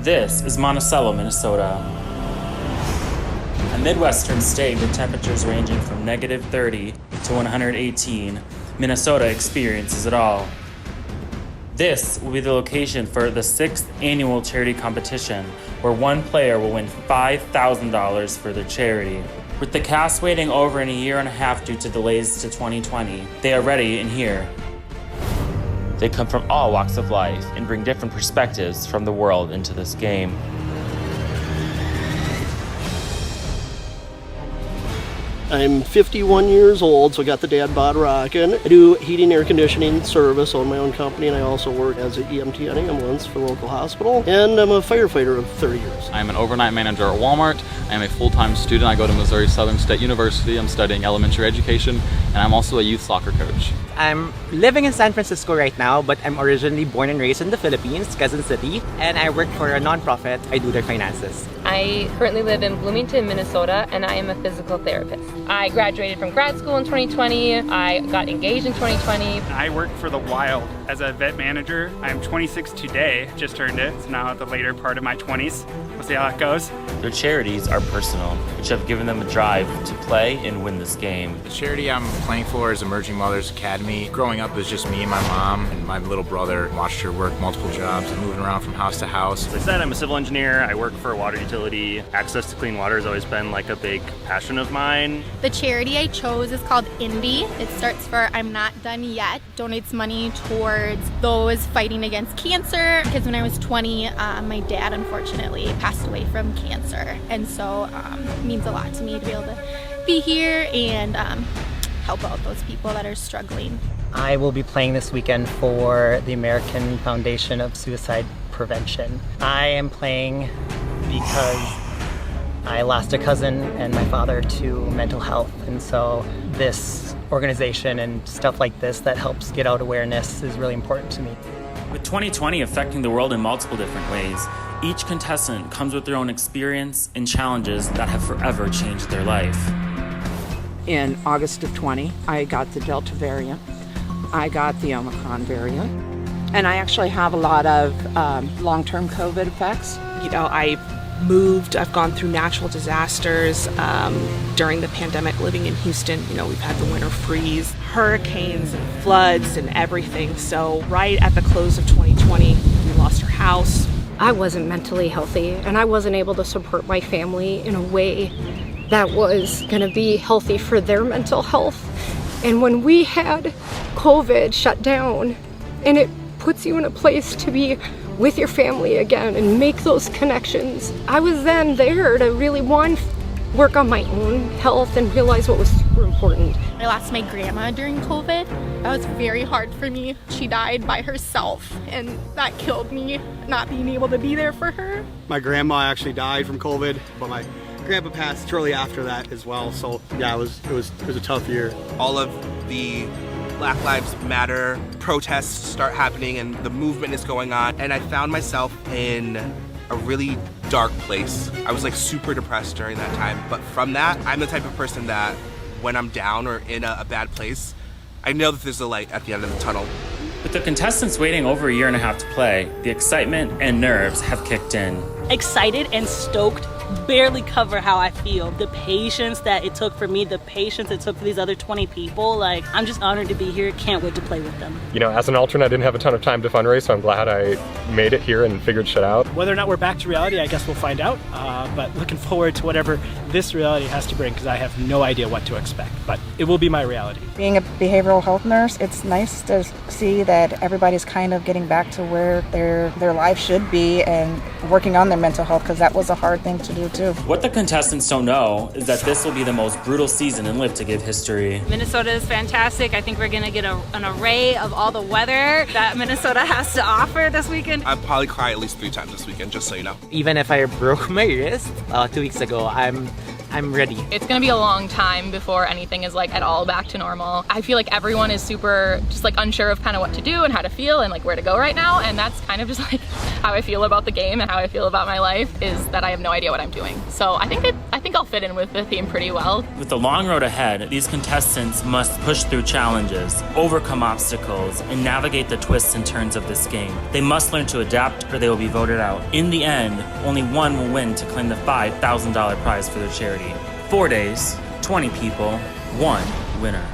This is Monticello, Minnesota. A Midwestern state with temperatures ranging from -30 to 118, Minnesota experiences it all. This will be the location for the 6th annual charity competition, where one player will win $5,000 for their charity. With the cast waiting over in a year and a half due to delays to 2020, they are ready and here. They come from all walks of life and bring different perspectives from the world into this game. I'm 51 years old, so I got the dad bod rockin'. I do heating, air conditioning service, own my own company, and I also work as an EMT on ambulance for a local hospital. And I'm a firefighter of 30 years. I'm an overnight manager at Walmart. I am a full-time student. I go to Missouri Southern State University. I'm studying elementary education, and I'm also a youth soccer coach. I'm living in San Francisco right now, but I'm originally born and raised in the Philippines, Quezon City, and I work for a nonprofit. I do their finances. I currently live in Bloomington, Minnesota, and I am a physical therapist. I graduated from grad school in 2020. I got engaged in 2020. I work for the Wild as a vet manager. I'm 26 today, just turned it. It's now at the later part of my 20s. We'll see how that goes. Their charities are personal, which have given them a drive to play and win this game. The charity I'm playing for is Emerging Mothers Academy. Growing up, it was just me and my mom, and my little brother watched her work multiple jobs and moving around from house to house. As I said, I'm a civil engineer. I work for a water utility. Access to clean water has always been like a big passion of mine. The charity I chose is called INDY. It starts for I'm Not Done Yet. Donates money towards those fighting against cancer. Because when I was 20, my dad unfortunately passed away from cancer. And so it means a lot to me to be able to be here and help out those people that are struggling. I will be playing this weekend for the American Foundation of Suicide Prevention. I am playing because I lost a cousin and my father to mental health, and so this organization and stuff like this that helps get out awareness is really important to me. With 2020 affecting the world in multiple different ways, each contestant comes with their own experience and challenges that have forever changed their life. In August of 20, I got the Delta variant. I got the Omicron variant. And I actually have a lot of long-term COVID effects. You know, I've gone through natural disasters during the pandemic living in Houston. You know, we've had the winter freeze, hurricanes and floods and everything. So right at the close of 2020, we lost our house. I wasn't mentally healthy, and I wasn't able to support my family in a way that was going to be healthy for their mental health. And when we had COVID shut down, and it puts you in a place to be with your family again and make those connections, I was then there to really work on my own health and realize what was super important. I lost my grandma during COVID. That was very hard for me. She died by herself, and that killed me, not being able to be there for her. My grandma actually died from COVID, but my grandpa passed shortly after that as well. So yeah, it was a tough year. All of the Black Lives Matter protests start happening and the movement is going on, and I found myself in a really dark place. I was like super depressed during that time, but from that, I'm the type of person that when I'm down or in a bad place, I know that there's a light at the end of the tunnel. With the contestants waiting over a year and a half to play, the excitement and nerves have kicked in. Excited and stoked barely cover how I feel. The patience that it took for me, the patience it took for these other 20 people, like, I'm just honored to be here. Can't wait to play with them. You know, as an alternate, I didn't have a ton of time to fundraise, so I'm glad I made it here and figured shit out. Whether or not we're back to reality, I guess we'll find out, but looking forward to whatever this reality has to bring, because I have no idea what to expect, but it will be my reality. Being a behavioral health nurse, it's nice to see that everybody's kind of getting back to where their life should be and working on their mental health, because that was a hard thing to do too. What the contestants don't know is that this will be the most brutal season in Live to Give history. Minnesota is fantastic. I think we're going to get an array of all the weather that Minnesota has to offer this weekend. I'll probably cry at least 3 times this weekend, just so you know. Even if I broke my wrist 2 weeks ago, I'm ready. It's going to be a long time before anything is like at all back to normal. I feel like everyone is super just like unsure of kind of what to do and how to feel and like where to go right now, and that's kind of just like how I feel about the game and how I feel about my life is that I have no idea what I'm doing. So I think I'll fit in with the theme pretty well. With the long road ahead, these contestants must push through challenges, overcome obstacles, and navigate the twists and turns of this game. They must learn to adapt or they will be voted out. In the end, only one will win to claim the $5,000 prize for their charity. 4 days, 20 people, one winner.